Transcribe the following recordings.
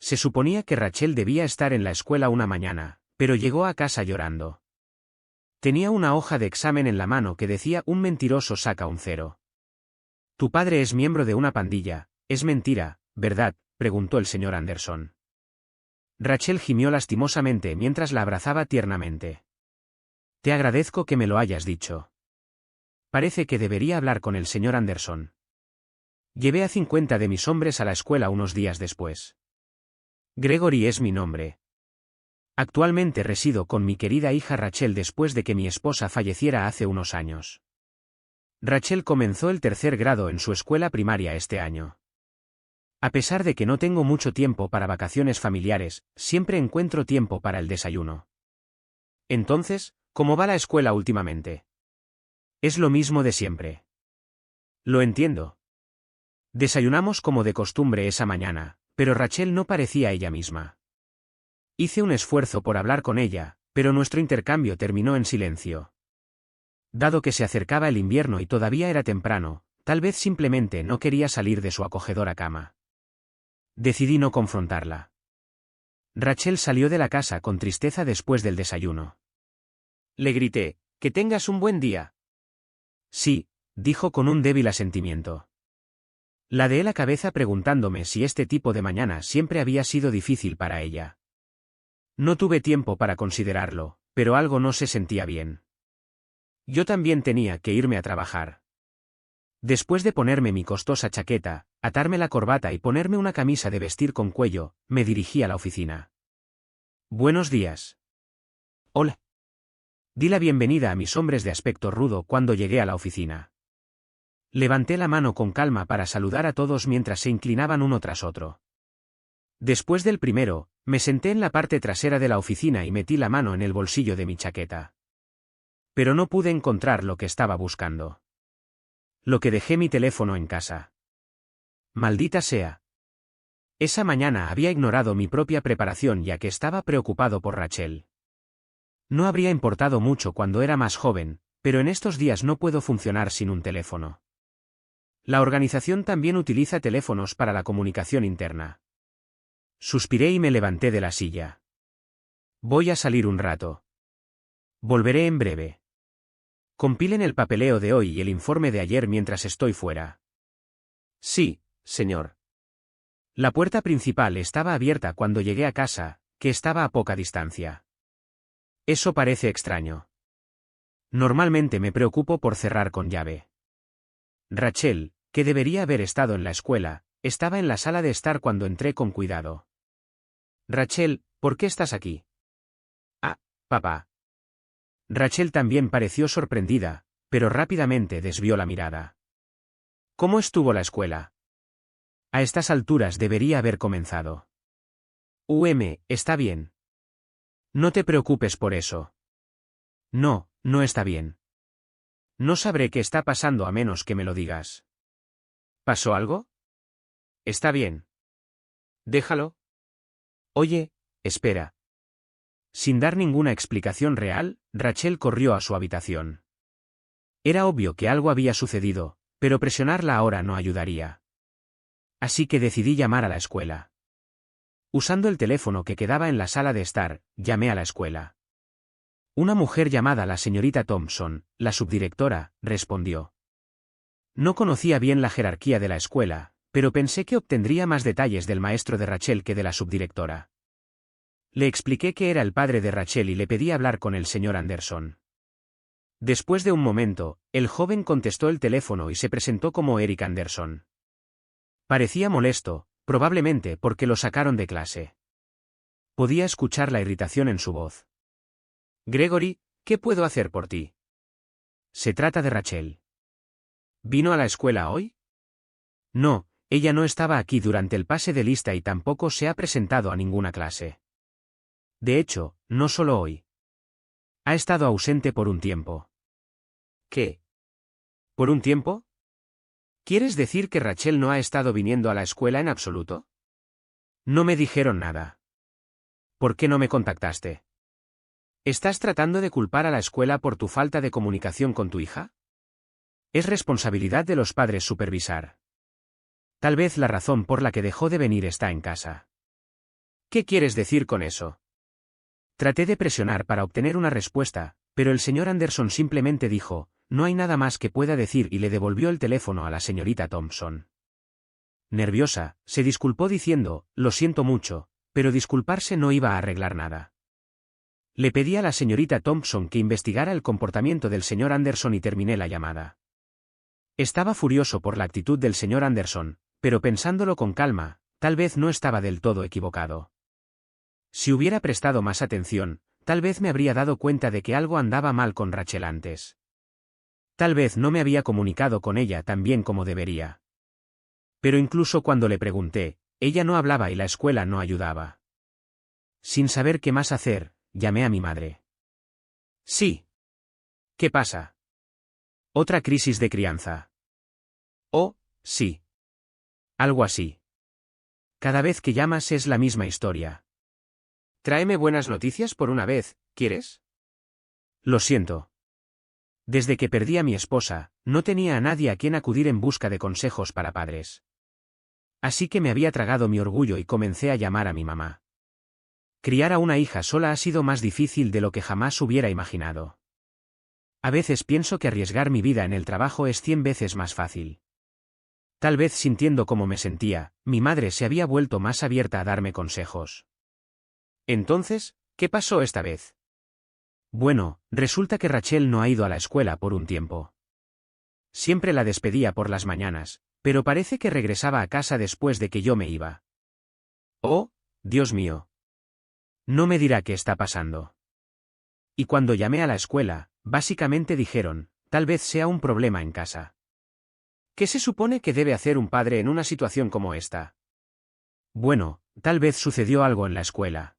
Se suponía que Rachel debía estar en la escuela una mañana, pero llegó a casa llorando. Tenía una hoja de examen en la mano que decía: un mentiroso saca un 0. Tu padre es miembro de una pandilla, es mentira, ¿verdad?, preguntó el señor Anderson. Rachel gimió lastimosamente mientras la abrazaba tiernamente. Te agradezco que me lo hayas dicho. Parece que debería hablar con el señor Anderson. Llevé a 50 de mis hombres a la escuela unos días después. Gregory es mi nombre. Actualmente resido con mi querida hija Rachel después de que mi esposa falleciera hace unos años. Rachel comenzó el 3er grado en su escuela primaria este año. A pesar de que no tengo mucho tiempo para vacaciones familiares, siempre encuentro tiempo para el desayuno. Entonces, ¿cómo va la escuela últimamente? Es lo mismo de siempre. Lo entiendo. Desayunamos como de costumbre esa mañana, pero Rachel no parecía ella misma. Hice un esfuerzo por hablar con ella, pero nuestro intercambio terminó en silencio. Dado que se acercaba el invierno y todavía era temprano, tal vez simplemente no quería salir de su acogedora cama. Decidí no confrontarla. Rachel salió de la casa con tristeza después del desayuno. Le grité: «Que tengas un buen día». Sí, dijo con un débil asentimiento. Ladeé la cabeza preguntándome si este tipo de mañana siempre había sido difícil para ella. No tuve tiempo para considerarlo, pero algo no se sentía bien. Yo también tenía que irme a trabajar. Después de ponerme mi costosa chaqueta, atarme la corbata y ponerme una camisa de vestir con cuello, me dirigí a la oficina. Buenos días. Hola. Di la bienvenida a mis hombres de aspecto rudo cuando llegué a la oficina. Levanté la mano con calma para saludar a todos mientras se inclinaban uno tras otro. Después del primero, me senté en la parte trasera de la oficina y metí la mano en el bolsillo de mi chaqueta. Pero no pude encontrar lo que estaba buscando. Lo que dejé mi teléfono en casa. Maldita sea. Esa mañana había ignorado mi propia preparación ya que estaba preocupado por Rachel. No habría importado mucho cuando era más joven, pero en estos días no puedo funcionar sin un teléfono. La organización también utiliza teléfonos para la comunicación interna. Suspiré y me levanté de la silla. Voy a salir un rato. Volveré en breve. Compilen el papeleo de hoy y el informe de ayer mientras estoy fuera. Sí, señor. La puerta principal estaba abierta cuando llegué a casa, que estaba a poca distancia. Eso parece extraño. Normalmente me preocupo por cerrar con llave. Rachel, que debería haber estado en la escuela, estaba en la sala de estar cuando entré con cuidado. Rachel, ¿por qué estás aquí? Ah, papá. Rachel también pareció sorprendida, pero rápidamente desvió la mirada. ¿Cómo estuvo la escuela? A estas alturas debería haber comenzado. Está bien. No te preocupes por eso. No, no está bien. No sabré qué está pasando a menos que me lo digas. ¿Pasó algo? Está bien. Déjalo. Oye, espera. Sin dar ninguna explicación real, Rachel corrió a su habitación. Era obvio que algo había sucedido, pero presionarla ahora no ayudaría. Así que decidí llamar a la escuela. Usando el teléfono que quedaba en la sala de estar, llamé a la escuela. Una mujer llamada la señorita Thompson, la subdirectora, respondió. No conocía bien la jerarquía de la escuela, pero pensé que obtendría más detalles del maestro de Rachel que de la subdirectora. Le expliqué que era el padre de Rachel y le pedí hablar con el señor Anderson. Después de un momento, el joven contestó el teléfono y se presentó como Eric Anderson. Parecía molesto, probablemente porque lo sacaron de clase. Podía escuchar la irritación en su voz. Gregory, ¿qué puedo hacer por ti? Se trata de Rachel. ¿Vino a la escuela hoy? No, ella no estaba aquí durante el pase de lista y tampoco se ha presentado a ninguna clase. De hecho, no solo hoy. Ha estado ausente por un tiempo. ¿Qué? ¿Por un tiempo? ¿Quieres decir que Rachel no ha estado viniendo a la escuela en absoluto? No me dijeron nada. ¿Por qué no me contactaste? ¿Estás tratando de culpar a la escuela por tu falta de comunicación con tu hija? Es responsabilidad de los padres supervisar. Tal vez la razón por la que dejó de venir está en casa. ¿Qué quieres decir con eso? Traté de presionar para obtener una respuesta, pero el señor Anderson simplemente dijo, no hay nada más que pueda decir y le devolvió el teléfono a la señorita Thompson. Nerviosa, se disculpó diciendo, lo siento mucho, pero disculparse no iba a arreglar nada. Le pedí a la señorita Thompson que investigara el comportamiento del señor Anderson y terminé la llamada. Estaba furioso por la actitud del señor Anderson, pero pensándolo con calma, tal vez no estaba del todo equivocado. Si hubiera prestado más atención, tal vez me habría dado cuenta de que algo andaba mal con Rachel antes. Tal vez no me había comunicado con ella tan bien como debería. Pero incluso cuando le pregunté, ella no hablaba y la escuela no ayudaba. Sin saber qué más hacer, llamé a mi madre. Sí. ¿Qué pasa? ¿Otra crisis de crianza? Oh, sí. Algo así. Cada vez que llamas es la misma historia. Tráeme buenas noticias por una vez, ¿quieres? Lo siento. Desde que perdí a mi esposa, no tenía a nadie a quien acudir en busca de consejos para padres. Así que me había tragado mi orgullo y comencé a llamar a mi mamá. Criar a una hija sola ha sido más difícil de lo que jamás hubiera imaginado. A veces pienso que arriesgar mi vida en el trabajo es 100 veces más fácil. Tal vez sintiendo cómo me sentía, mi madre se había vuelto más abierta a darme consejos. Entonces, ¿qué pasó esta vez? Bueno, resulta que Rachel no ha ido a la escuela por un tiempo. Siempre la despedía por las mañanas, pero parece que regresaba a casa después de que yo me iba. Oh, Dios mío. No me dirá qué está pasando. Y cuando llamé a la escuela, básicamente dijeron, tal vez sea un problema en casa. ¿Qué se supone que debe hacer un padre en una situación como esta? Bueno, tal vez sucedió algo en la escuela.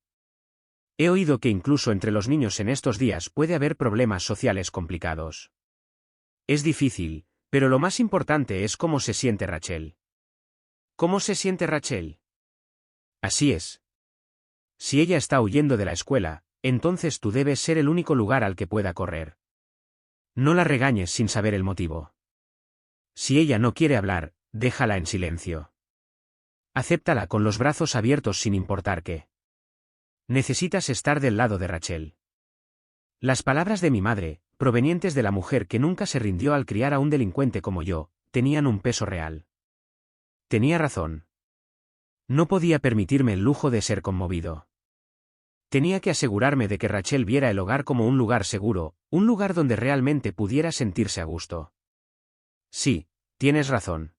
He oído que incluso entre los niños en estos días puede haber problemas sociales complicados. Es difícil, pero lo más importante es cómo se siente Rachel. ¿Cómo se siente Rachel? Así es. Si ella está huyendo de la escuela, entonces tú debes ser el único lugar al que pueda correr. No la regañes sin saber el motivo. Si ella no quiere hablar, déjala en silencio. Acéptala con los brazos abiertos sin importar qué. Necesitas estar del lado de Rachel. Las palabras de mi madre, provenientes de la mujer que nunca se rindió al criar a un delincuente como yo, tenían un peso real. Tenía razón. No podía permitirme el lujo de ser conmovido. Tenía que asegurarme de que Rachel viera el hogar como un lugar seguro, un lugar donde realmente pudiera sentirse a gusto. Sí, tienes razón.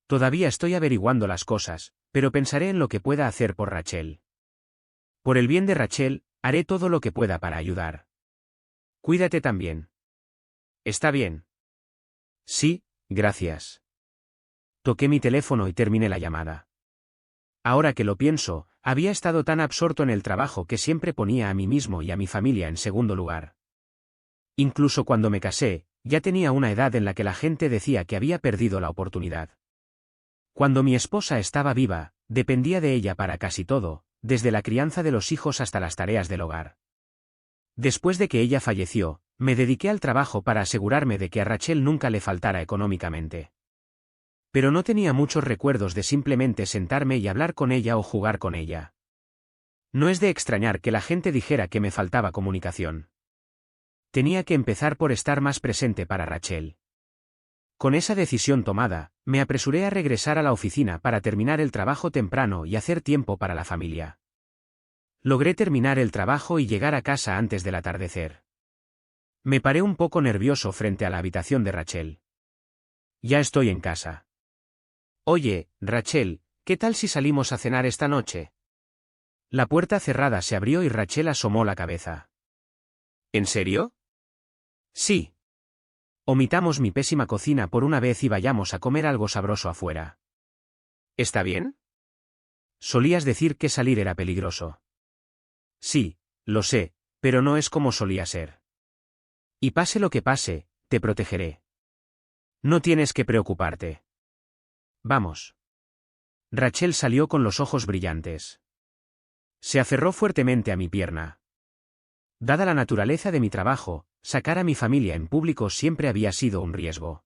Todavía estoy averiguando las cosas, pero pensaré en lo que pueda hacer por Rachel. Por el bien de Rachel, haré todo lo que pueda para ayudar. Cuídate también. ¿Está bien? Sí, gracias. Toqué mi teléfono y terminé la llamada. Ahora que lo pienso, había estado tan absorto en el trabajo que siempre ponía a mí mismo y a mi familia en segundo lugar. Incluso cuando me casé, ya tenía una edad en la que la gente decía que había perdido la oportunidad. Cuando mi esposa estaba viva, dependía de ella para casi todo, desde la crianza de los hijos hasta las tareas del hogar. Después de que ella falleció, me dediqué al trabajo para asegurarme de que a Rachel nunca le faltara económicamente. Pero no tenía muchos recuerdos de simplemente sentarme y hablar con ella o jugar con ella. No es de extrañar que la gente dijera que me faltaba comunicación. Tenía que empezar por estar más presente para Rachel. Con esa decisión tomada, me apresuré a regresar a la oficina para terminar el trabajo temprano y hacer tiempo para la familia. Logré terminar el trabajo y llegar a casa antes del atardecer. Me paré un poco nervioso frente a la habitación de Rachel. Ya estoy en casa. Oye, Rachel, ¿qué tal si salimos a cenar esta noche? La puerta cerrada se abrió y Rachel asomó la cabeza. ¿En serio? Sí. Omitamos mi pésima cocina por una vez y vayamos a comer algo sabroso afuera. ¿Está bien? Solías decir que salir era peligroso. Sí, lo sé, pero no es como solía ser. Y pase lo que pase, te protegeré. No tienes que preocuparte. Vamos. Rachel salió con los ojos brillantes. Se aferró fuertemente a mi pierna. Dada la naturaleza de mi trabajo, sacar a mi familia en público siempre había sido un riesgo.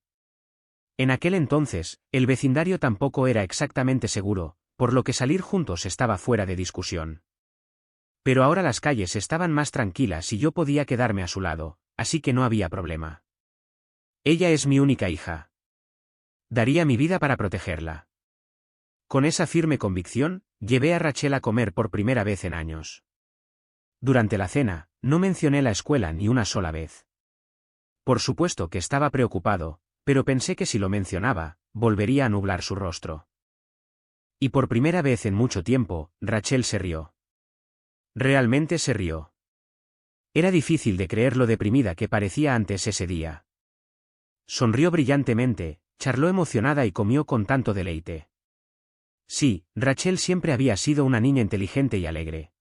En aquel entonces, el vecindario tampoco era exactamente seguro, por lo que salir juntos estaba fuera de discusión. Pero ahora las calles estaban más tranquilas y yo podía quedarme a su lado, así que no había problema. Ella es mi única hija. Daría mi vida para protegerla. Con esa firme convicción, llevé a Rachel a comer por primera vez en años. Durante la cena, no mencioné la escuela ni una sola vez. Por supuesto que estaba preocupado, pero pensé que si lo mencionaba, volvería a nublar su rostro. Y por primera vez en mucho tiempo, Rachel se rió. Realmente se rió. Era difícil de creer lo deprimida que parecía antes ese día. Sonrió brillantemente, charló emocionada y comió con tanto deleite. Sí, Rachel siempre había sido una niña inteligente y alegre.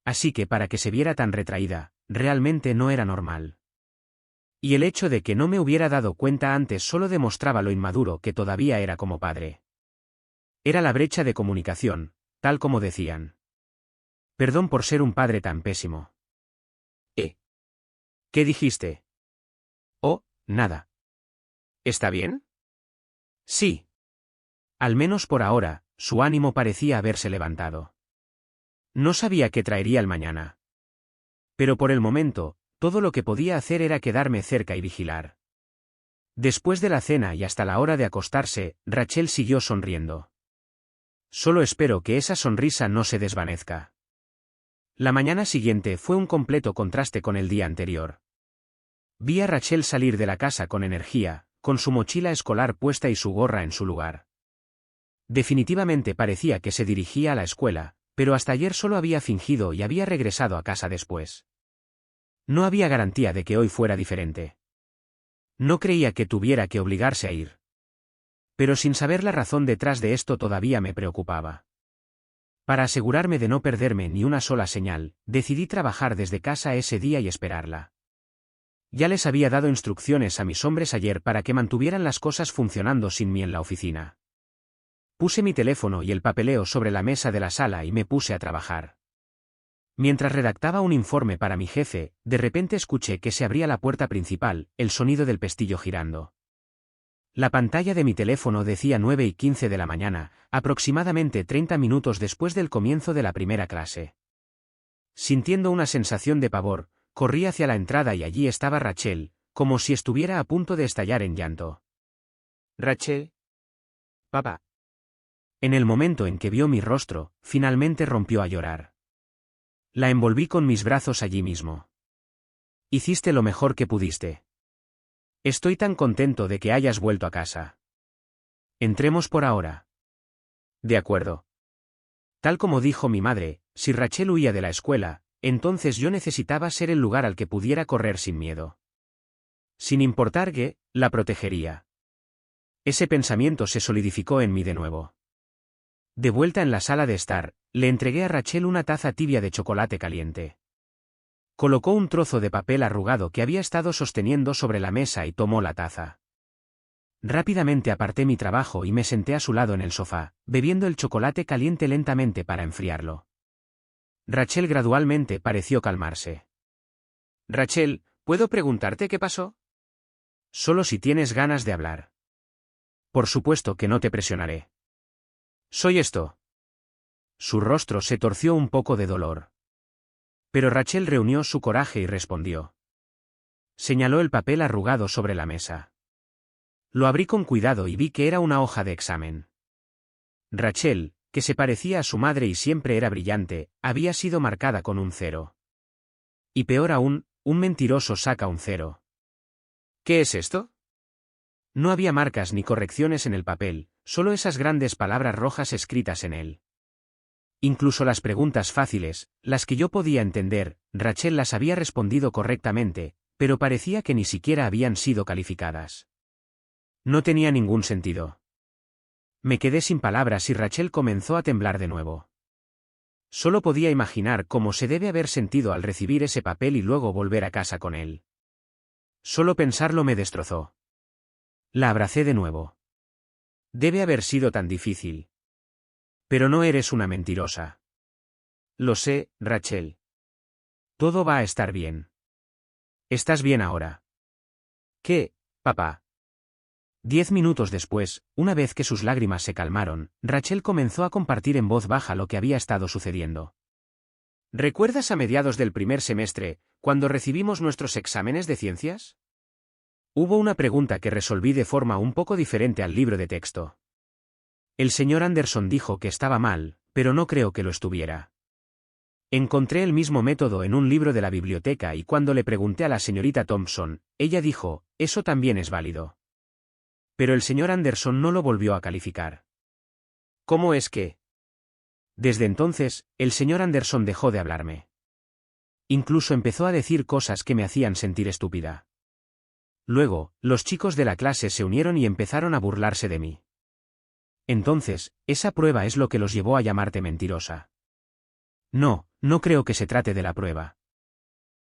Así que para que se viera tan retraída, realmente no era normal. Y el hecho de que no me hubiera dado cuenta antes solo demostraba lo inmaduro que todavía era como padre. Era la brecha de comunicación, tal como decían. Perdón por ser un padre tan pésimo. ¿Qué dijiste? Oh, nada. ¿Está bien? Sí. Al menos por ahora, su ánimo parecía haberse levantado. No sabía qué traería el mañana. Pero por el momento, todo lo que podía hacer era quedarme cerca y vigilar. Después de la cena y hasta la hora de acostarse, Rachel siguió sonriendo. Solo espero que esa sonrisa no se desvanezca. La mañana siguiente fue un completo contraste con el día anterior. Vi a Rachel salir de la casa con energía, con su mochila escolar puesta y su gorra en su lugar. Definitivamente parecía que se dirigía a la escuela, pero hasta ayer solo había fingido y había regresado a casa después. No había garantía de que hoy fuera diferente. No creía que tuviera que obligarse a ir. Pero sin saber la razón detrás de esto todavía me preocupaba. Para asegurarme de no perderme ni una sola señal, decidí trabajar desde casa ese día y esperarla. Ya les había dado instrucciones a mis hombres ayer para que mantuvieran las cosas funcionando sin mí en la oficina. Puse mi teléfono y el papeleo sobre la mesa de la sala y me puse a trabajar. Mientras redactaba un informe para mi jefe, de repente escuché que se abría la puerta principal, el sonido del pestillo girando. La pantalla de mi teléfono decía 9:15 de la mañana, aproximadamente 30 minutos después del comienzo de la primera clase. Sintiendo una sensación de pavor, corrí hacia la entrada y allí estaba Rachel, como si estuviera a punto de estallar en llanto. Rachel. Papá. En el momento en que vio mi rostro, finalmente rompió a llorar. La envolví con mis brazos allí mismo. Hiciste lo mejor que pudiste. Estoy tan contento de que hayas vuelto a casa. Entremos por ahora. De acuerdo. Tal como dijo mi madre, si Rachel huía de la escuela, entonces yo necesitaba ser el lugar al que pudiera correr sin miedo. Sin importar que, la protegería. Ese pensamiento se solidificó en mí de nuevo. De vuelta en la sala de estar, le entregué a Rachel una taza tibia de chocolate caliente. Colocó un trozo de papel arrugado que había estado sosteniendo sobre la mesa y tomó la taza. Rápidamente aparté mi trabajo y me senté a su lado en el sofá, bebiendo el chocolate caliente lentamente para enfriarlo. Rachel gradualmente pareció calmarse. Rachel, ¿puedo preguntarte qué pasó? Solo si tienes ganas de hablar. Por supuesto que no te presionaré. Soy esto. Su rostro se torció un poco de dolor. Pero Rachel reunió su coraje y respondió. Señaló el papel arrugado sobre la mesa. Lo abrí con cuidado y vi que era una hoja de examen. Rachel, que se parecía a su madre y siempre era brillante, había sido marcada con un 0. Y peor aún, un mentiroso saca un 0. ¿Qué es esto? No había marcas ni correcciones en el papel, solo esas grandes palabras rojas escritas en él. Incluso las preguntas fáciles, las que yo podía entender, Rachel las había respondido correctamente, pero parecía que ni siquiera habían sido calificadas. No tenía ningún sentido. Me quedé sin palabras y Rachel comenzó a temblar de nuevo. Solo podía imaginar cómo se debe haber sentido al recibir ese papel y luego volver a casa con él. Solo pensarlo me destrozó. La abracé de nuevo. Debe haber sido tan difícil. Pero no eres una mentirosa. Lo sé, Rachel. Todo va a estar bien. ¿Estás bien ahora? ¿Qué, papá? 10 minutos después, una vez que sus lágrimas se calmaron, Rachel comenzó a compartir en voz baja lo que había estado sucediendo. ¿Recuerdas a mediados del primer semestre, cuando recibimos nuestros exámenes de ciencias? Hubo una pregunta que resolví de forma un poco diferente al libro de texto. El señor Anderson dijo que estaba mal, pero no creo que lo estuviera. Encontré el mismo método en un libro de la biblioteca y cuando le pregunté a la señorita Thompson, ella dijo, eso también es válido. Pero el señor Anderson no lo volvió a calificar. ¿Cómo es que? Desde entonces, el señor Anderson dejó de hablarme. Incluso empezó a decir cosas que me hacían sentir estúpida. Luego, los chicos de la clase se unieron y empezaron a burlarse de mí. Entonces, esa prueba es lo que los llevó a llamarte mentirosa. No, no creo que se trate de la prueba.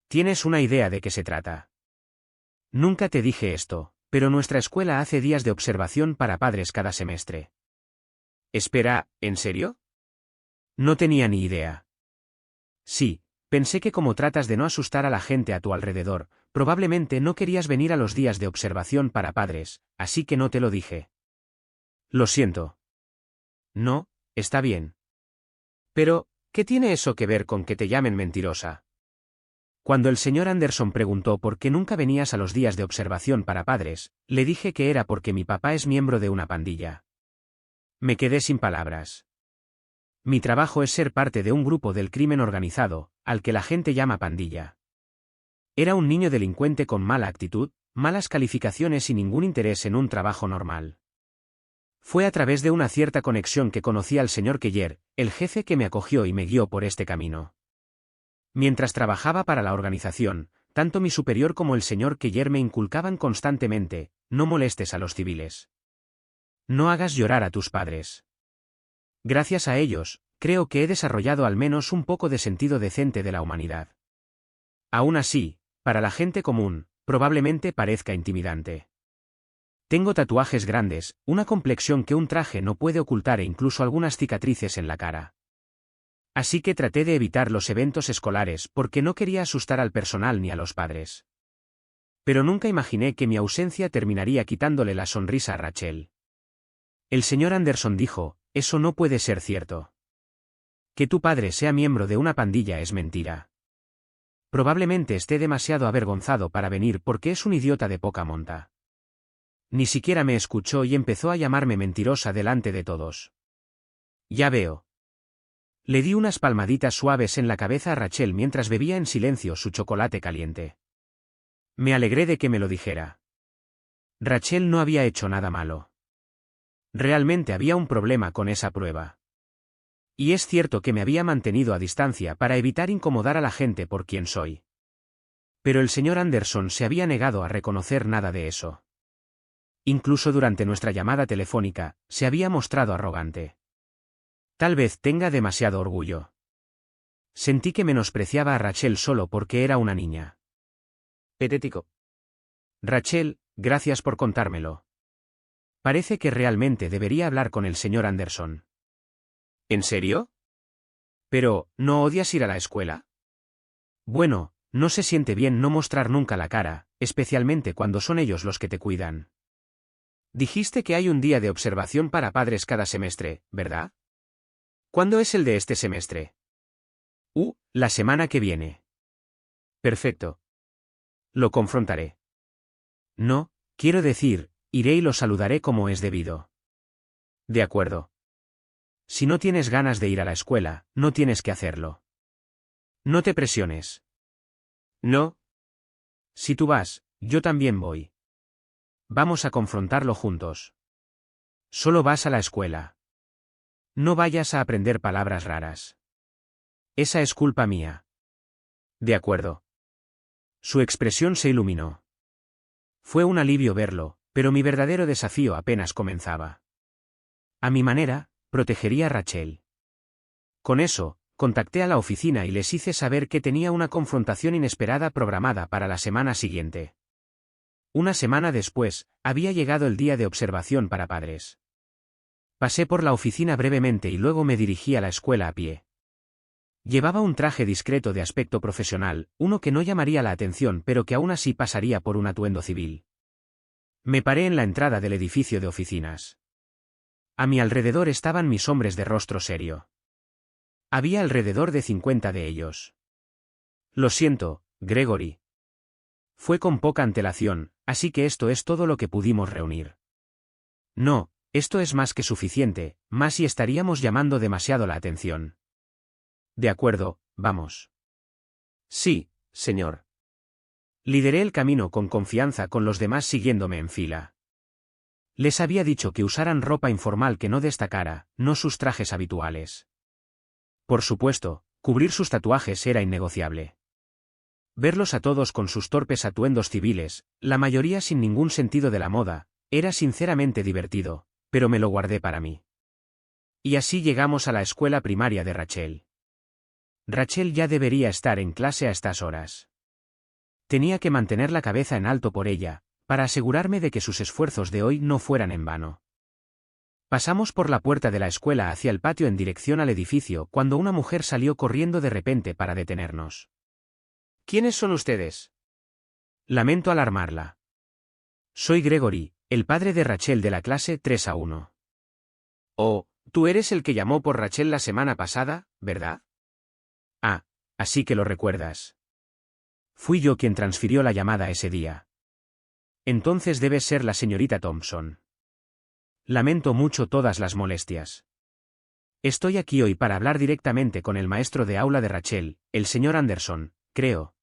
¿Tienes una idea de qué se trata? Nunca te dije esto, pero nuestra escuela hace días de observación para padres cada semestre. Espera, ¿en serio? No tenía ni idea. Sí, pensé que como tratas de no asustar a la gente a tu alrededor, probablemente no querías venir a los días de observación para padres, así que no te lo dije. Lo siento. No, está bien. Pero, ¿qué tiene eso que ver con que te llamen mentirosa? Cuando el señor Anderson preguntó por qué nunca venías a los días de observación para padres, le dije que era porque mi papá es miembro de una pandilla. Me quedé sin palabras. Mi trabajo es ser parte de un grupo del crimen organizado, al que la gente llama pandilla. Era un niño delincuente con mala actitud, malas calificaciones y ningún interés en un trabajo normal. Fue a través de una cierta conexión que conocí al señor Keller, el jefe que me acogió y me guió por este camino. Mientras trabajaba para la organización, tanto mi superior como el señor Keller me inculcaban constantemente, no molestes a los civiles. No hagas llorar a tus padres. Gracias a ellos, creo que he desarrollado al menos un poco de sentido decente de la humanidad. Aún así, para la gente común, probablemente parezca intimidante. Tengo tatuajes grandes, una complexión que un traje no puede ocultar e incluso algunas cicatrices en la cara. Así que traté de evitar los eventos escolares porque no quería asustar al personal ni a los padres. Pero nunca imaginé que mi ausencia terminaría quitándole la sonrisa a Rachel. El señor Anderson dijo, eso no puede ser cierto. Que tu padre sea miembro de una pandilla es mentira. Probablemente esté demasiado avergonzado para venir porque es un idiota de poca monta. Ni siquiera me escuchó y empezó a llamarme mentirosa delante de todos. Ya veo. Le di unas palmaditas suaves en la cabeza a Rachel mientras bebía en silencio su chocolate caliente. Me alegré de que me lo dijera. Rachel no había hecho nada malo. Realmente había un problema con esa prueba. Y es cierto que me había mantenido a distancia para evitar incomodar a la gente por quien soy. Pero el señor Anderson se había negado a reconocer nada de eso. Incluso durante nuestra llamada telefónica, se había mostrado arrogante. Tal vez tenga demasiado orgullo. Sentí que menospreciaba a Rachel solo porque era una niña. Patético. Rachel, gracias por contármelo. Parece que realmente debería hablar con el señor Anderson. ¿En serio? Pero, ¿no odias ir a la escuela? Bueno, no se siente bien no mostrar nunca la cara, especialmente cuando son ellos los que te cuidan. Dijiste que hay un día de observación para padres cada semestre, ¿verdad? ¿Cuándo es el de este semestre? La semana que viene. Perfecto. Lo confrontaré. No, quiero decir, iré y lo saludaré como es debido. De acuerdo. Si no tienes ganas de ir a la escuela, no tienes que hacerlo. No te presiones. No. Si tú vas, yo también voy. Vamos a confrontarlo juntos. Solo vas a la escuela. No vayas a aprender palabras raras. Esa es culpa mía. De acuerdo. Su expresión se iluminó. Fue un alivio verlo, pero mi verdadero desafío apenas comenzaba. A mi manera, protegería a Rachel. Con eso, contacté a la oficina y les hice saber que tenía una confrontación inesperada programada para la semana siguiente. Una semana después, había llegado el día de observación para padres. Pasé por la oficina brevemente y luego me dirigí a la escuela a pie. Llevaba un traje discreto de aspecto profesional, uno que no llamaría la atención pero que aún así pasaría por un atuendo civil. Me paré en la entrada del edificio de oficinas. A mi alrededor estaban mis hombres de rostro serio. Había alrededor de 50 de ellos. Lo siento, Gregory. Fue con poca antelación, así que esto es todo lo que pudimos reunir. No, esto es más que suficiente, más si estaríamos llamando demasiado la atención. De acuerdo, vamos. Sí, señor. Lideré el camino con confianza con los demás siguiéndome en fila. Les había dicho que usaran ropa informal que no destacara, no sus trajes habituales. Por supuesto, cubrir sus tatuajes era innegociable. Verlos a todos con sus torpes atuendos civiles, la mayoría sin ningún sentido de la moda, era sinceramente divertido, pero me lo guardé para mí. Y así llegamos a la escuela primaria de Rachel. Rachel ya debería estar en clase a estas horas. Tenía que mantener la cabeza en alto por ella, para asegurarme de que sus esfuerzos de hoy no fueran en vano. Pasamos por la puerta de la escuela hacia el patio en dirección al edificio cuando una mujer salió corriendo de repente para detenernos. ¿Quiénes son ustedes? Lamento alarmarla. Soy Gregory, el padre de Rachel de la clase 3A1. Oh, tú eres el que llamó por Rachel la semana pasada, ¿verdad? Ah, así que lo recuerdas. Fui yo quien transfirió la llamada ese día. Entonces debes ser la señorita Thompson. Lamento mucho todas las molestias. Estoy aquí hoy para hablar directamente con el maestro de aula de Rachel, el señor Anderson, creo.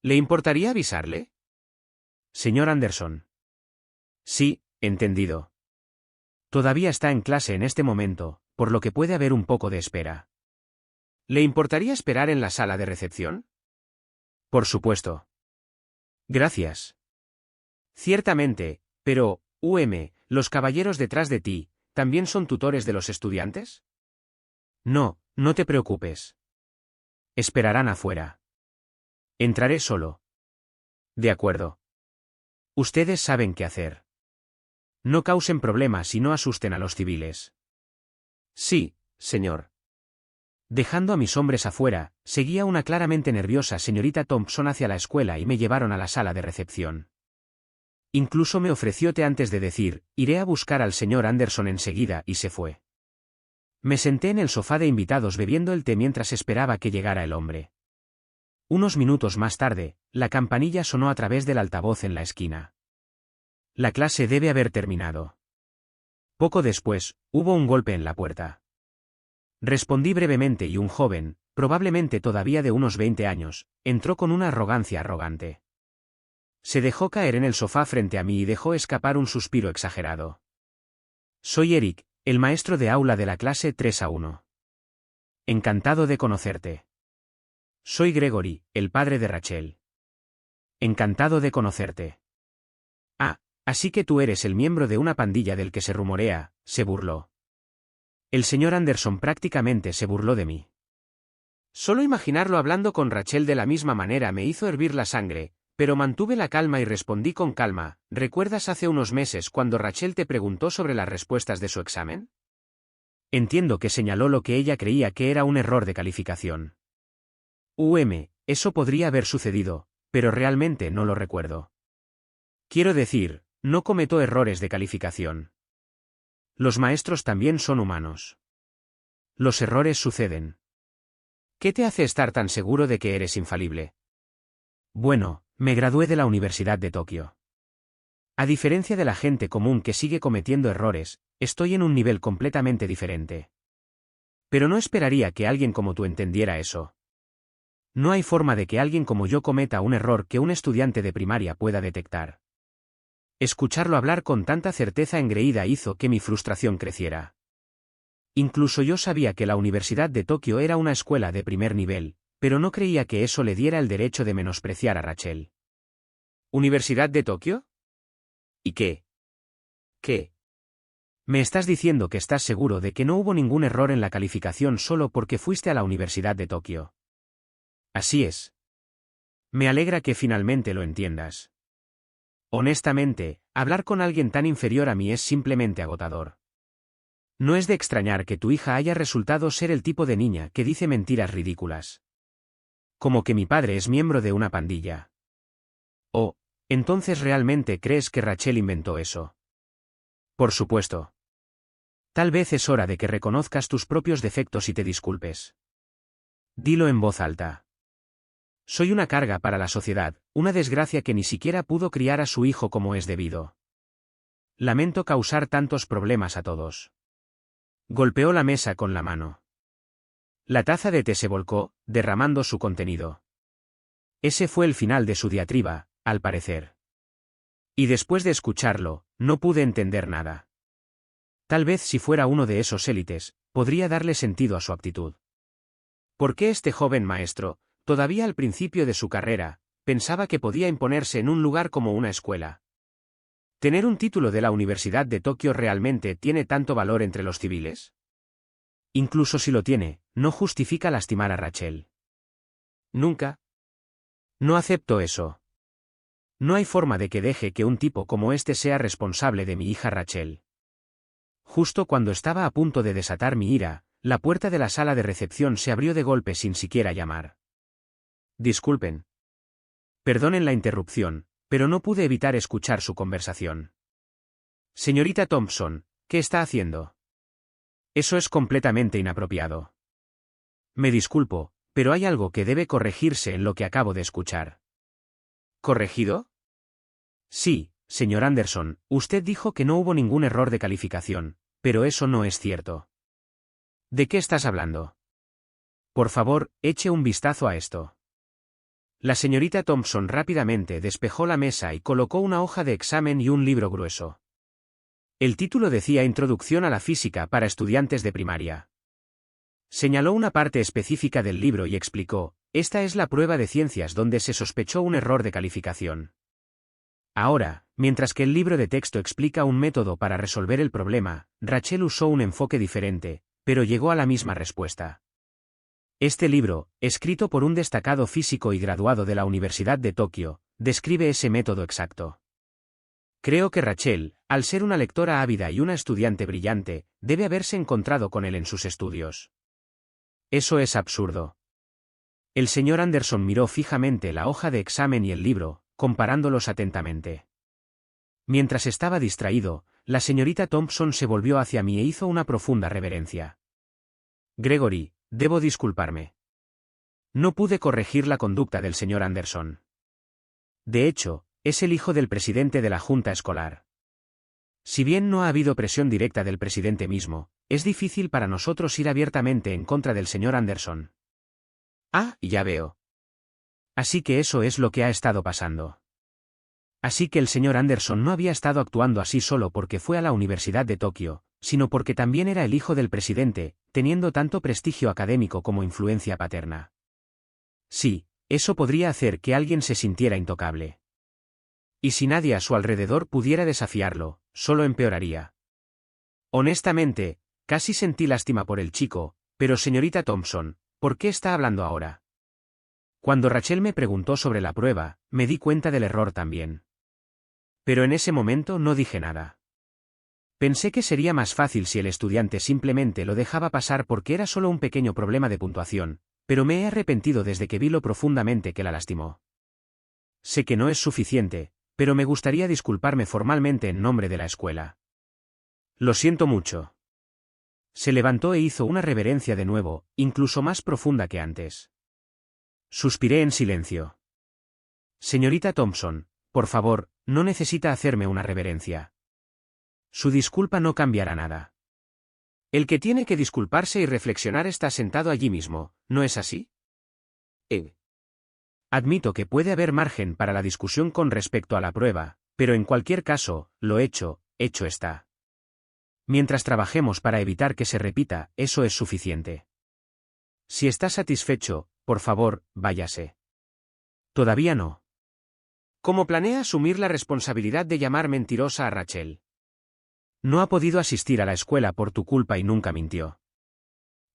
¿Le importaría avisarle? Señor Anderson. Sí, entendido. Todavía está en clase en este momento, por lo que puede haber un poco de espera. ¿Le importaría esperar en la sala de recepción? Por supuesto. Gracias. Ciertamente, pero, los caballeros detrás de ti, ¿también son tutores de los estudiantes? No, no te preocupes. Esperarán afuera. Entraré solo. De acuerdo. Ustedes saben qué hacer. No causen problemas y no asusten a los civiles. Sí, señor. Dejando a mis hombres afuera, seguía una claramente nerviosa señorita Thompson hacia la escuela y me llevaron a la sala de recepción. Incluso me ofreció té antes de decir, iré a buscar al señor Anderson enseguida, y se fue. Me senté en el sofá de invitados bebiendo el té mientras esperaba que llegara el hombre. Unos minutos más tarde, la campanilla sonó a través del altavoz en la esquina. La clase debe haber terminado. Poco después, hubo un golpe en la puerta. Respondí brevemente y un joven, probablemente todavía de unos 20 años, entró con una arrogancia arrogante. Se dejó caer en el sofá frente a mí y dejó escapar un suspiro exagerado. Soy Eric, el maestro de aula de la clase 3A1. Encantado de conocerte. Soy Gregory, el padre de Rachel. Encantado de conocerte. Ah, así que tú eres el miembro de una pandilla del que se rumorea, se burló. El señor Anderson prácticamente se burló de mí. Solo imaginarlo hablando con Rachel de la misma manera me hizo hervir la sangre, pero mantuve la calma y respondí con calma. ¿Recuerdas hace unos meses cuando Rachel te preguntó sobre las respuestas de su examen? Entiendo que señaló lo que ella creía que era un error de calificación. Eso podría haber sucedido, pero realmente no lo recuerdo. Quiero decir, no cometo errores de calificación. Los maestros también son humanos. Los errores suceden. ¿Qué te hace estar tan seguro de que eres infalible? Bueno, me gradué de la Universidad de Tokio. A diferencia de la gente común que sigue cometiendo errores, estoy en un nivel completamente diferente. Pero no esperaría que alguien como tú entendiera eso. No hay forma de que alguien como yo cometa un error que un estudiante de primaria pueda detectar. Escucharlo hablar con tanta certeza engreída hizo que mi frustración creciera. Incluso yo sabía que la Universidad de Tokio era una escuela de primer nivel, pero no creía que eso le diera el derecho de menospreciar a Rachel. ¿Universidad de Tokio? ¿Y qué? ¿Qué? ¿Me estás diciendo que estás seguro de que no hubo ningún error en la calificación solo porque fuiste a la Universidad de Tokio? Así es. Me alegra que finalmente lo entiendas. Honestamente, hablar con alguien tan inferior a mí es simplemente agotador. No es de extrañar que tu hija haya resultado ser el tipo de niña que dice mentiras ridículas. Como que mi padre es miembro de una pandilla. Oh, ¿Entonces realmente crees que Rachel inventó eso? Por supuesto. Tal vez es hora de que reconozcas tus propios defectos y te disculpes. Dilo en voz alta. Soy una carga para la sociedad, una desgracia que ni siquiera pudo criar a su hijo como es debido. Lamento causar tantos problemas a todos. Golpeó la mesa con la mano. La taza de té se volcó, derramando su contenido. Ese fue el final de su diatriba, al parecer. Y después de escucharlo, no pude entender nada. Tal vez si fuera uno de esos élites, podría darle sentido a su actitud. ¿Por qué este joven maestro, todavía al principio de su carrera, pensaba que podía imponerse en un lugar como una escuela? ¿Tener un título de la Universidad de Tokio realmente tiene tanto valor entre los civiles? Incluso si lo tiene, no justifica lastimar a Rachel. Nunca. No acepto eso. No hay forma de que deje que un tipo como este sea responsable de mi hija Rachel. Justo cuando estaba a punto de desatar mi ira, la puerta de la sala de recepción se abrió de golpe sin siquiera llamar. Disculpen. Perdonen la interrupción, pero no pude evitar escuchar su conversación. Señorita Thompson, ¿qué está haciendo? Eso es completamente inapropiado. Me disculpo, pero hay algo que debe corregirse en lo que acabo de escuchar. ¿Corregido? Sí, señor Anderson, usted dijo que no hubo ningún error de calificación, pero eso no es cierto. ¿De qué estás hablando? Por favor, eche un vistazo a esto. La señorita Thompson rápidamente despejó la mesa y colocó una hoja de examen y un libro grueso. El título decía Introducción a la física para estudiantes de primaria. Señaló una parte específica del libro y explicó, esta es la prueba de ciencias donde se sospechó un error de calificación. Ahora, mientras que el libro de texto explica un método para resolver el problema, Rachel usó un enfoque diferente, pero llegó a la misma respuesta. Este libro, escrito por un destacado físico y graduado de la Universidad de Tokio, describe ese método exacto. Creo que Rachel, al ser una lectora ávida y una estudiante brillante, debe haberse encontrado con él en sus estudios. Eso es absurdo. El señor Anderson miró fijamente la hoja de examen y el libro, comparándolos atentamente. Mientras estaba distraído, la señorita Thompson se volvió hacia mí e hizo una profunda reverencia. Gregory, debo disculparme. No pude corregir la conducta del señor Anderson. De hecho, es el hijo del presidente de la junta escolar. Si bien no ha habido presión directa del presidente mismo, es difícil para nosotros ir abiertamente en contra del señor Anderson. Ah, ya veo. Así que eso es lo que ha estado pasando. Así que el señor Anderson no había estado actuando así solo porque fue a la Universidad de Tokio, sino porque también era el hijo del presidente, teniendo tanto prestigio académico como influencia paterna. Sí, eso podría hacer que alguien se sintiera intocable. Y si nadie a su alrededor pudiera desafiarlo, solo empeoraría. Honestamente, casi sentí lástima por el chico, pero señorita Thompson, ¿por qué está hablando ahora? Cuando Rachel me preguntó sobre la prueba, me di cuenta del error también. Pero en ese momento no dije nada. Pensé que sería más fácil si el estudiante simplemente lo dejaba pasar porque era solo un pequeño problema de puntuación, pero me he arrepentido desde que vi lo profundamente que la lastimó. Sé que no es suficiente, pero me gustaría disculparme formalmente en nombre de la escuela. Lo siento mucho. Se levantó e hizo una reverencia de nuevo, incluso más profunda que antes. Suspiré en silencio. Señorita Thompson, por favor, no necesita hacerme una reverencia. Su disculpa no cambiará nada. El que tiene que disculparse y reflexionar está sentado allí mismo, ¿no es así? Admito que puede haber margen para la discusión con respecto a la prueba, pero en cualquier caso, lo hecho está. Mientras trabajemos para evitar que se repita, eso es suficiente. Si está satisfecho, por favor, váyase. Todavía no. ¿Cómo planea asumir la responsabilidad de llamar mentirosa a Rachel? No ha podido asistir a la escuela por tu culpa y nunca mintió.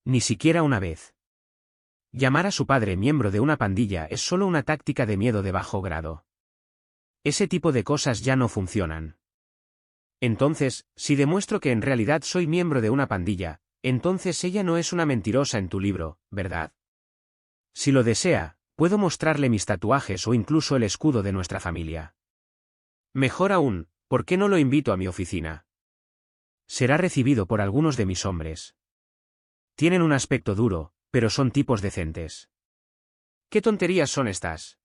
Ni siquiera una vez. Llamar a su padre miembro de una pandilla es solo una táctica de miedo de bajo grado. Ese tipo de cosas ya no funcionan. Entonces, si demuestro que en realidad soy miembro de una pandilla, entonces ella no es una mentirosa en tu libro, ¿verdad? Si lo desea, puedo mostrarle mis tatuajes o incluso el escudo de nuestra familia. Mejor aún, ¿por qué no lo invito a mi oficina? Será recibido por algunos de mis hombres. Tienen un aspecto duro, pero son tipos decentes. ¿Qué tonterías son estas?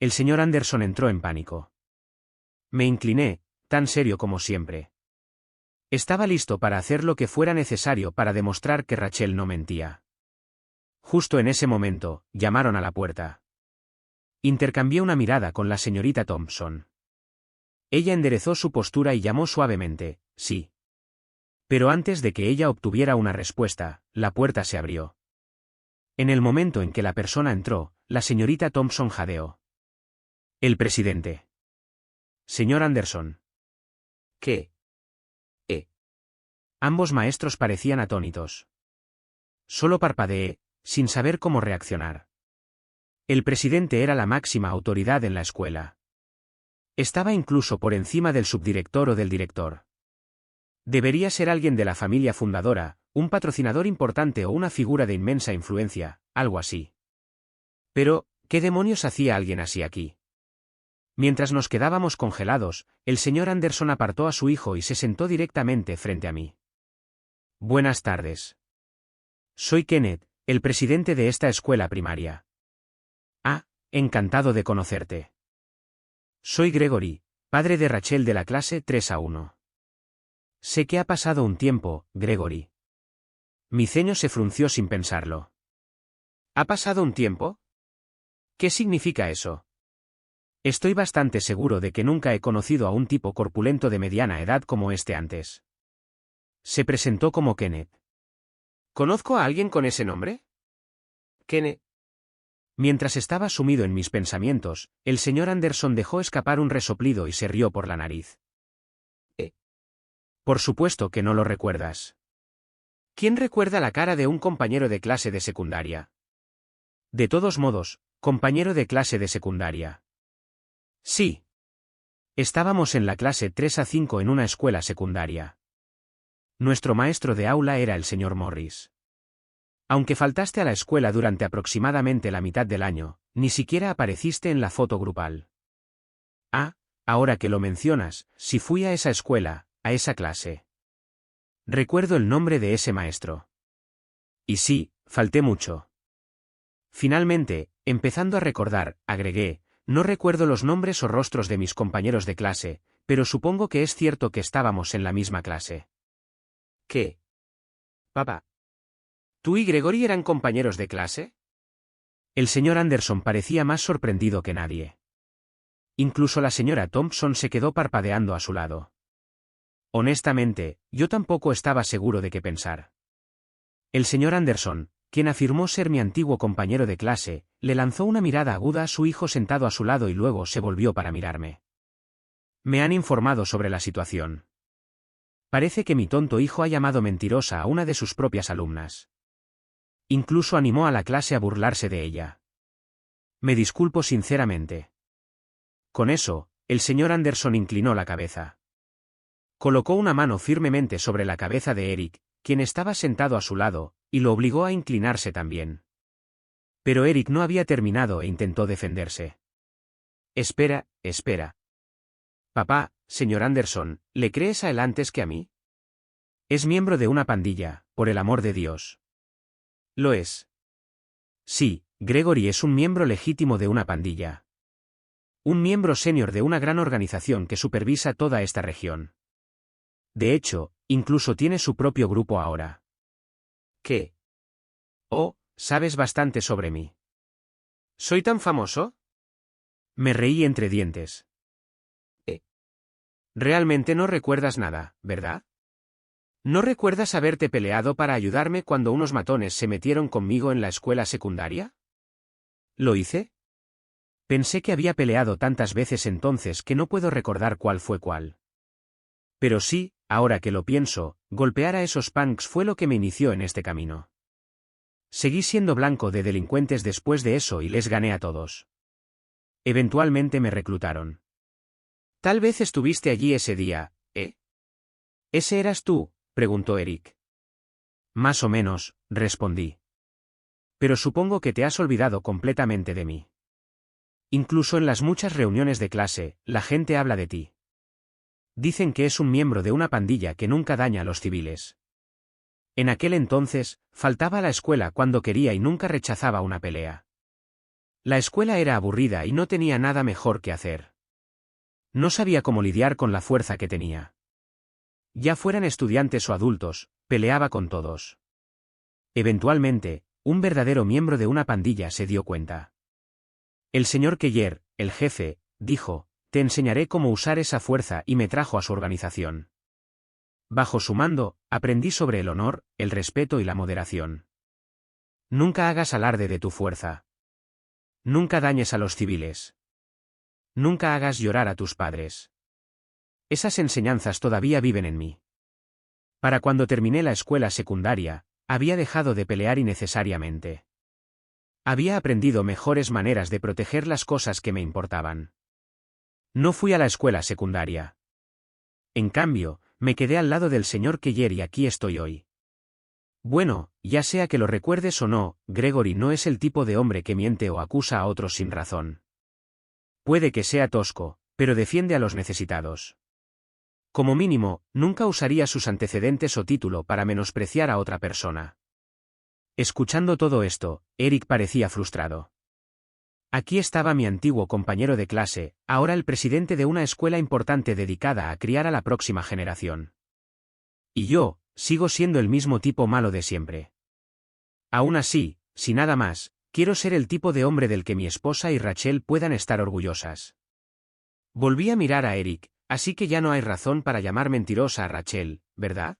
El señor Anderson entró en pánico. Me incliné, tan serio como siempre. Estaba listo para hacer lo que fuera necesario para demostrar que Rachel no mentía. Justo en ese momento, llamaron a la puerta. Intercambié una mirada con la señorita Thompson. Ella enderezó su postura y llamó suavemente, sí. Pero antes de que ella obtuviera una respuesta, la puerta se abrió. En el momento en que la persona entró, la señorita Thompson jadeó. El presidente. Señor Anderson. ¿Qué? Ambos maestros parecían atónitos. Solo parpadeé, sin saber cómo reaccionar. El presidente era la máxima autoridad en la escuela. Estaba incluso por encima del subdirector o del director. Debería ser alguien de la familia fundadora, un patrocinador importante o una figura de inmensa influencia, algo así. Pero, ¿qué demonios hacía alguien así aquí? Mientras nos quedábamos congelados, el señor Anderson apartó a su hijo y se sentó directamente frente a mí. Buenas tardes. Soy Kenneth, el presidente de esta escuela primaria. Ah, encantado de conocerte. Soy Gregory, padre de Rachel de la clase 3A1. Sé que ha pasado un tiempo, Gregory. Mi ceño se frunció sin pensarlo. ¿Ha pasado un tiempo? ¿Qué significa eso? Estoy bastante seguro de que nunca he conocido a un tipo corpulento de mediana edad como este antes. Se presentó como Kenneth. ¿Conozco a alguien con ese nombre? Kenneth. Mientras estaba sumido en mis pensamientos, el señor Anderson dejó escapar un resoplido y se rió por la nariz. Por supuesto que no lo recuerdas. ¿Quién recuerda la cara de un compañero de clase de secundaria? De todos modos, compañero de clase de secundaria. Sí. Estábamos en la clase 3A5 en una escuela secundaria. Nuestro maestro de aula era el señor Morris. Aunque faltaste a la escuela durante aproximadamente la mitad del año, ni siquiera apareciste en la foto grupal. Ah, ahora que lo mencionas, sí fui a esa escuela, a esa clase. Recuerdo el nombre de ese maestro. Y sí, falté mucho. Finalmente, empezando a recordar, agregué, no recuerdo los nombres o rostros de mis compañeros de clase, pero supongo que es cierto que estábamos en la misma clase. ¿Qué? Papá. ¿Tú y Gregory eran compañeros de clase? El señor Anderson parecía más sorprendido que nadie. Incluso la señora Thompson se quedó parpadeando a su lado. Honestamente, yo tampoco estaba seguro de qué pensar. El señor Anderson, quien afirmó ser mi antiguo compañero de clase, le lanzó una mirada aguda a su hijo sentado a su lado y luego se volvió para mirarme. Me han informado sobre la situación. Parece que mi tonto hijo ha llamado mentirosa a una de sus propias alumnas. Incluso animó a la clase a burlarse de ella. Me disculpo sinceramente. Con eso, el señor Anderson inclinó la cabeza. Colocó una mano firmemente sobre la cabeza de Eric, quien estaba sentado a su lado, y lo obligó a inclinarse también. Pero Eric no había terminado e intentó defenderse. Espera. Papá, señor Anderson, ¿le crees a él antes que a mí? Es miembro de una pandilla, por el amor de Dios. Lo es. Sí, Gregory es un miembro legítimo de una pandilla. Un miembro senior de una gran organización que supervisa toda esta región. De hecho, incluso tiene su propio grupo ahora. ¿Qué? Oh, sabes bastante sobre mí. ¿Soy tan famoso? Me reí entre dientes. Realmente no recuerdas nada, ¿verdad? ¿No recuerdas haberte peleado para ayudarme cuando unos matones se metieron conmigo en la escuela secundaria? ¿Lo hice? Pensé que había peleado tantas veces entonces que no puedo recordar cuál fue cuál. Pero sí, ahora que lo pienso, golpear a esos punks fue lo que me inició en este camino. Seguí siendo blanco de delincuentes después de eso y les gané a todos. Eventualmente me reclutaron. Tal vez estuviste allí ese día, ¿eh? ¿Ese eras tú?, preguntó Eric. Más o menos, respondí. Pero supongo que te has olvidado completamente de mí. Incluso en las muchas reuniones de clase, la gente habla de ti. Dicen que es un miembro de una pandilla que nunca daña a los civiles. En aquel entonces, faltaba a la escuela cuando quería y nunca rechazaba una pelea. La escuela era aburrida y no tenía nada mejor que hacer. No sabía cómo lidiar con la fuerza que tenía. Ya fueran estudiantes o adultos, peleaba con todos. Eventualmente, un verdadero miembro de una pandilla se dio cuenta. El señor Keller, el jefe, dijo, te enseñaré cómo usar esa fuerza y me trajo a su organización. Bajo su mando, aprendí sobre el honor, el respeto y la moderación. Nunca hagas alarde de tu fuerza. Nunca dañes a los civiles. Nunca hagas llorar a tus padres. Esas enseñanzas todavía viven en mí. Para cuando terminé la escuela secundaria, había dejado de pelear innecesariamente. Había aprendido mejores maneras de proteger las cosas que me importaban. No fui a la escuela secundaria. En cambio, me quedé al lado del señor Keller y aquí estoy hoy. Bueno, ya sea que lo recuerdes o no, Gregory no es el tipo de hombre que miente o acusa a otros sin razón. Puede que sea tosco, pero defiende a los necesitados. Como mínimo, nunca usaría sus antecedentes o título para menospreciar a otra persona. Escuchando todo esto, Eric parecía frustrado. Aquí estaba mi antiguo compañero de clase, ahora el presidente de una escuela importante dedicada a criar a la próxima generación. Y yo, sigo siendo el mismo tipo malo de siempre. Aún así, si nada más, quiero ser el tipo de hombre del que mi esposa y Rachel puedan estar orgullosas. Volví a mirar a Eric, así que ya no hay razón para llamar mentirosa a Rachel, ¿verdad?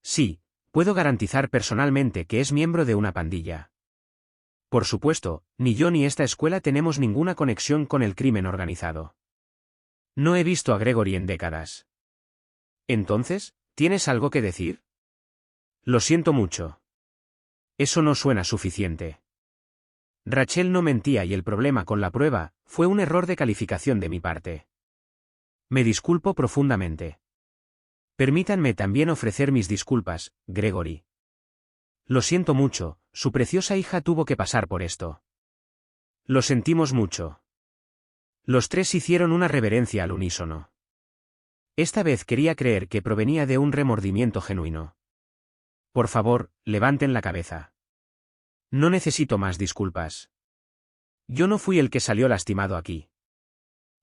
Sí, puedo garantizar personalmente que es miembro de una pandilla. Por supuesto, ni yo ni esta escuela tenemos ninguna conexión con el crimen organizado. No he visto a Gregory en décadas. Entonces, ¿tienes algo que decir? Lo siento mucho. Eso no suena suficiente. Rachel no mentía y el problema con la prueba fue un error de calificación de mi parte. Me disculpo profundamente. Permítanme también ofrecer mis disculpas, Gregory. Lo siento mucho, su preciosa hija tuvo que pasar por esto. Lo sentimos mucho. Los tres hicieron una reverencia al unísono. Esta vez quería creer que provenía de un remordimiento genuino. Por favor, levanten la cabeza. No necesito más disculpas. Yo no fui el que salió lastimado aquí.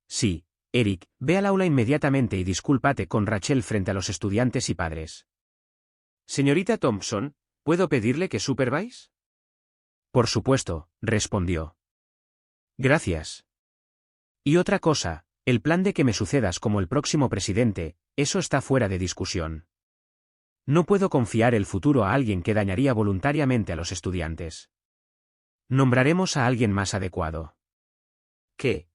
Sí, Eric, ve al aula inmediatamente y discúlpate con Rachel frente a los estudiantes y padres. Señorita Thompson, ¿puedo pedirle que supervise? Por supuesto, respondió. Gracias. Y otra cosa, el plan de que me sucedas como el próximo presidente, eso está fuera de discusión. No puedo confiar el futuro a alguien que dañaría voluntariamente a los estudiantes. Nombraremos a alguien más adecuado. ¿Qué?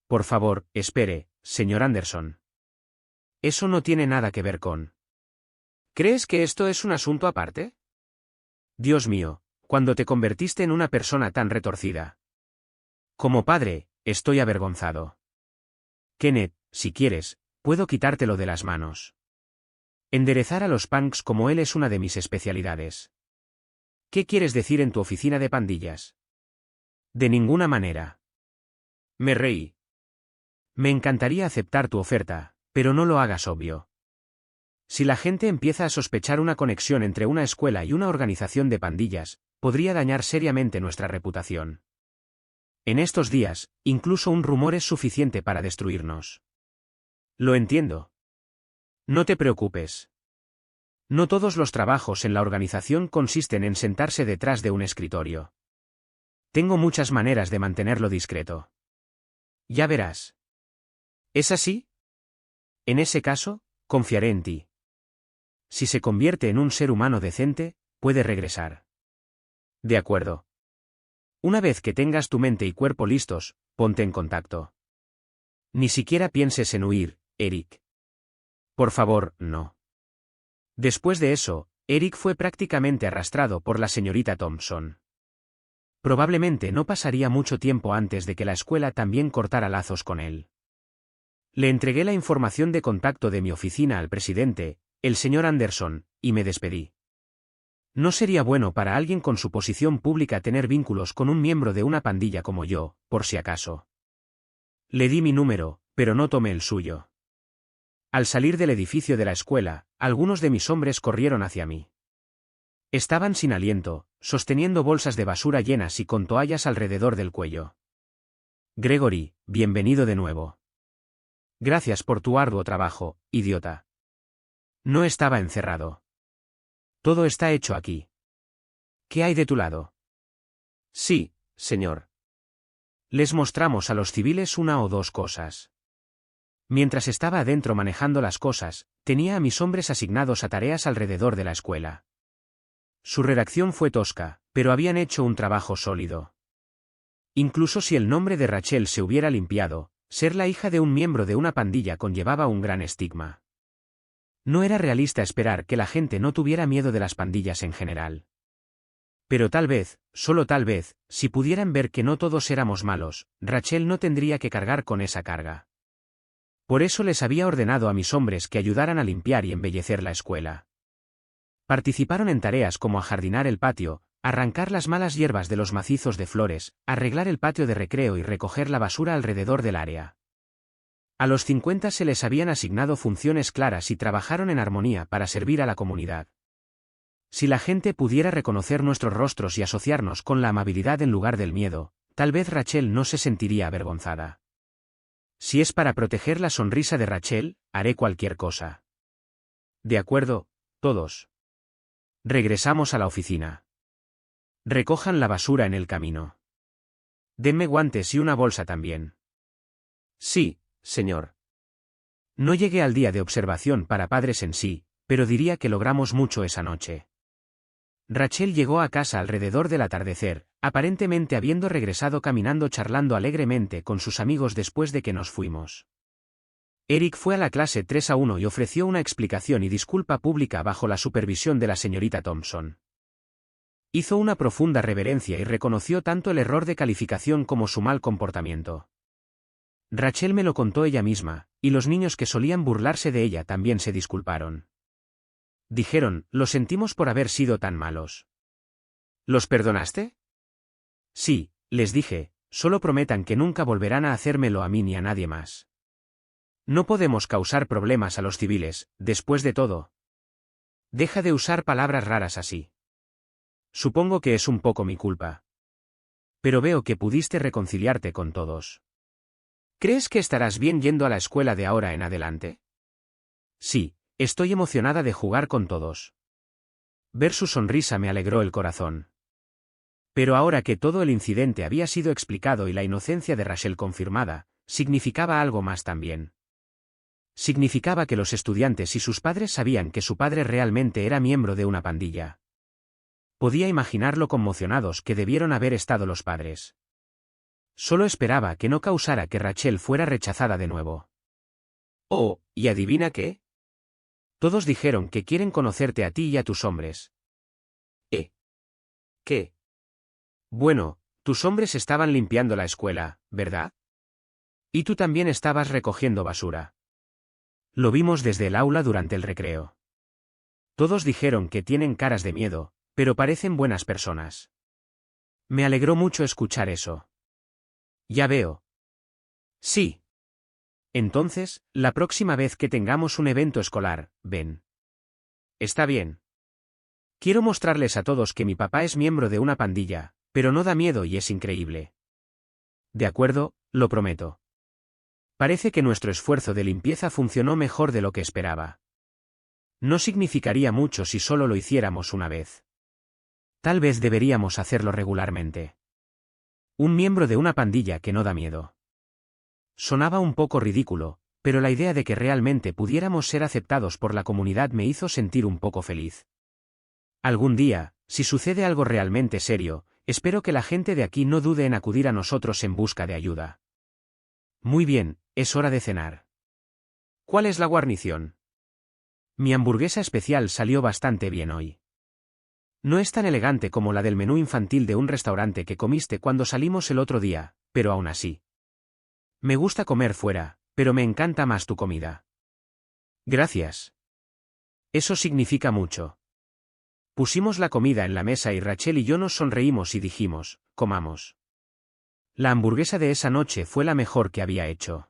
Por favor, espere, señor Anderson. Eso no tiene nada que ver con... ¿Crees que esto es un asunto aparte? Dios mío, cuando te convertiste en una persona tan retorcida. Como padre, estoy avergonzado. Kenneth, si quieres, puedo quitártelo de las manos. Enderezar a los punks como él es una de mis especialidades. ¿Qué quieres decir en tu oficina de pandillas? De ninguna manera. Me reí. Me encantaría aceptar tu oferta, pero no lo hagas obvio. Si la gente empieza a sospechar una conexión entre una escuela y una organización de pandillas, podría dañar seriamente nuestra reputación. En estos días, incluso un rumor es suficiente para destruirnos. Lo entiendo. No te preocupes. No todos los trabajos en la organización consisten en sentarse detrás de un escritorio. Tengo muchas maneras de mantenerlo discreto. Ya verás. ¿Es así? En ese caso, confiaré en ti. Si se convierte en un ser humano decente, puede regresar. De acuerdo. Una vez que tengas tu mente y cuerpo listos, ponte en contacto. Ni siquiera pienses en huir, Eric. Por favor, no. Después de eso, Eric fue prácticamente arrastrado por la señorita Thompson. Probablemente no pasaría mucho tiempo antes de que la escuela también cortara lazos con él. Le entregué la información de contacto de mi oficina al presidente, el señor Anderson, y me despedí. No sería bueno para alguien con su posición pública tener vínculos con un miembro de una pandilla como yo, por si acaso. Le di mi número, pero no tomé el suyo. Al salir del edificio de la escuela, algunos de mis hombres corrieron hacia mí. Estaban sin aliento, sosteniendo bolsas de basura llenas y con toallas alrededor del cuello. Gregory, bienvenido de nuevo. Gracias por tu arduo trabajo, idiota. No estaba encerrado. Todo está hecho aquí. ¿Qué hay de tu lado? Sí, señor. Les mostramos a los civiles una o dos cosas. Mientras estaba adentro manejando las cosas, tenía a mis hombres asignados a tareas alrededor de la escuela. Su redacción fue tosca, pero habían hecho un trabajo sólido. Incluso si el nombre de Rachel se hubiera limpiado, ser la hija de un miembro de una pandilla conllevaba un gran estigma. No era realista esperar que la gente no tuviera miedo de las pandillas en general. Pero tal vez, solo tal vez, si pudieran ver que no todos éramos malos, Rachel no tendría que cargar con esa carga. Por eso les había ordenado a mis hombres que ayudaran a limpiar y embellecer la escuela. Participaron en tareas como ajardinar el patio, arrancar las malas hierbas de los macizos de flores, arreglar el patio de recreo y recoger la basura alrededor del área. A los 50 se les habían asignado funciones claras y trabajaron en armonía para servir a la comunidad. Si la gente pudiera reconocer nuestros rostros y asociarnos con la amabilidad en lugar del miedo, tal vez Rachel no se sentiría avergonzada. Si es para proteger la sonrisa de Rachel, haré cualquier cosa. De acuerdo, todos. Regresamos a la oficina. Recojan la basura en el camino. Denme guantes y una bolsa también. Sí, señor. No llegué al día de observación para padres en sí, pero diría que logramos mucho esa noche. Rachel llegó a casa alrededor del atardecer, aparentemente habiendo regresado caminando charlando alegremente con sus amigos después de que nos fuimos. Eric fue a la clase 3-1 y ofreció una explicación y disculpa pública bajo la supervisión de la señorita Thompson. Hizo una profunda reverencia y reconoció tanto el error de calificación como su mal comportamiento. Rachel me lo contó ella misma, y los niños que solían burlarse de ella también se disculparon. Dijeron, lo sentimos por haber sido tan malos. ¿Los perdonaste? Sí, les dije, solo prometan que nunca volverán a hacérmelo a mí ni a nadie más. No podemos causar problemas a los civiles, después de todo. Deja de usar palabras raras así. Supongo que es un poco mi culpa. Pero veo que pudiste reconciliarte con todos. ¿Crees que estarás bien yendo a la escuela de ahora en adelante? Sí, estoy emocionada de jugar con todos. Ver su sonrisa me alegró el corazón. Pero ahora que todo el incidente había sido explicado y la inocencia de Rachel confirmada, significaba algo más también. Significaba que los estudiantes y sus padres sabían que su padre realmente era miembro de una pandilla. Podía imaginar lo conmocionados que debieron haber estado los padres. Solo esperaba que no causara que Rachel fuera rechazada de nuevo. Oh, ¿y adivina qué? Todos dijeron que quieren conocerte a ti y a tus hombres. ¿Qué? Bueno, tus hombres estaban limpiando la escuela, ¿verdad? Y tú también estabas recogiendo basura. Lo vimos desde el aula durante el recreo. Todos dijeron que tienen caras de miedo, pero parecen buenas personas. Me alegró mucho escuchar eso. Ya veo. Sí. Entonces, la próxima vez que tengamos un evento escolar, ven. Está bien. Quiero mostrarles a todos que mi papá es miembro de una pandilla, pero no da miedo y es increíble. De acuerdo, lo prometo. Parece que nuestro esfuerzo de limpieza funcionó mejor de lo que esperaba. No significaría mucho si solo lo hiciéramos una vez. Tal vez deberíamos hacerlo regularmente. Un miembro de una pandilla que no da miedo. Sonaba un poco ridículo, pero la idea de que realmente pudiéramos ser aceptados por la comunidad me hizo sentir un poco feliz. Algún día, si sucede algo realmente serio, espero que la gente de aquí no dude en acudir a nosotros en busca de ayuda. Muy bien, es hora de cenar. ¿Cuál es la guarnición? Mi hamburguesa especial salió bastante bien hoy. No es tan elegante como la del menú infantil de un restaurante que comiste cuando salimos el otro día, pero aún así. Me gusta comer fuera, pero me encanta más tu comida. Gracias. Eso significa mucho. Pusimos la comida en la mesa y Rachel y yo nos sonreímos y dijimos, comamos. La hamburguesa de esa noche fue la mejor que había hecho.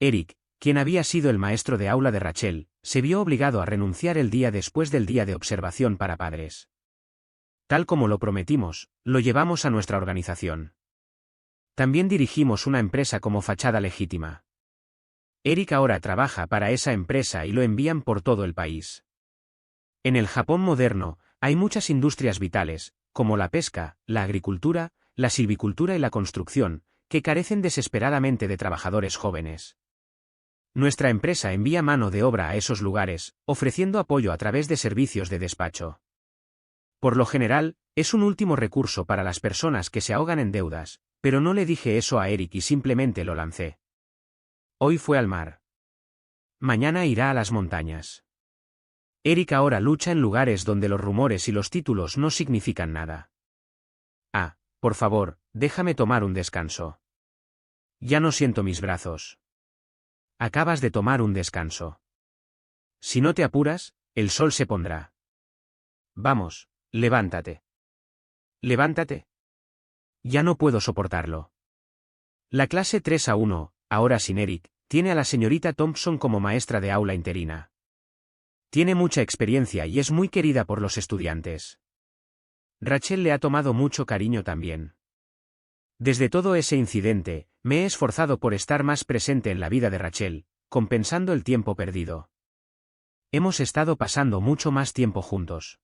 Eric, quien había sido el maestro de aula de Rachel, se vio obligado a renunciar el día después del día de observación para padres. Tal como lo prometimos, lo llevamos a nuestra organización. También dirigimos una empresa como fachada legítima. Eric ahora trabaja para esa empresa y lo envían por todo el país. En el Japón moderno, hay muchas industrias vitales, como la pesca, la agricultura, la silvicultura y la construcción, que carecen desesperadamente de trabajadores jóvenes. Nuestra empresa envía mano de obra a esos lugares, ofreciendo apoyo a través de servicios de despacho. Por lo general, es un último recurso para las personas que se ahogan en deudas, pero no le dije eso a Eric y simplemente lo lancé. Hoy fue al mar. Mañana irá a las montañas. Eric ahora lucha en lugares donde los rumores y los títulos no significan nada. Ah, por favor, déjame tomar un descanso. Ya no siento mis brazos. Acabas de tomar un descanso. Si no te apuras, el sol se pondrá. Vamos, levántate. Levántate. Ya no puedo soportarlo. La clase 3A1, ahora sin Eric, tiene a la señorita Thompson como maestra de aula interina. Tiene mucha experiencia y es muy querida por los estudiantes. Rachel le ha tomado mucho cariño también. Desde todo ese incidente, me he esforzado por estar más presente en la vida de Rachel, compensando el tiempo perdido. Hemos estado pasando mucho más tiempo juntos.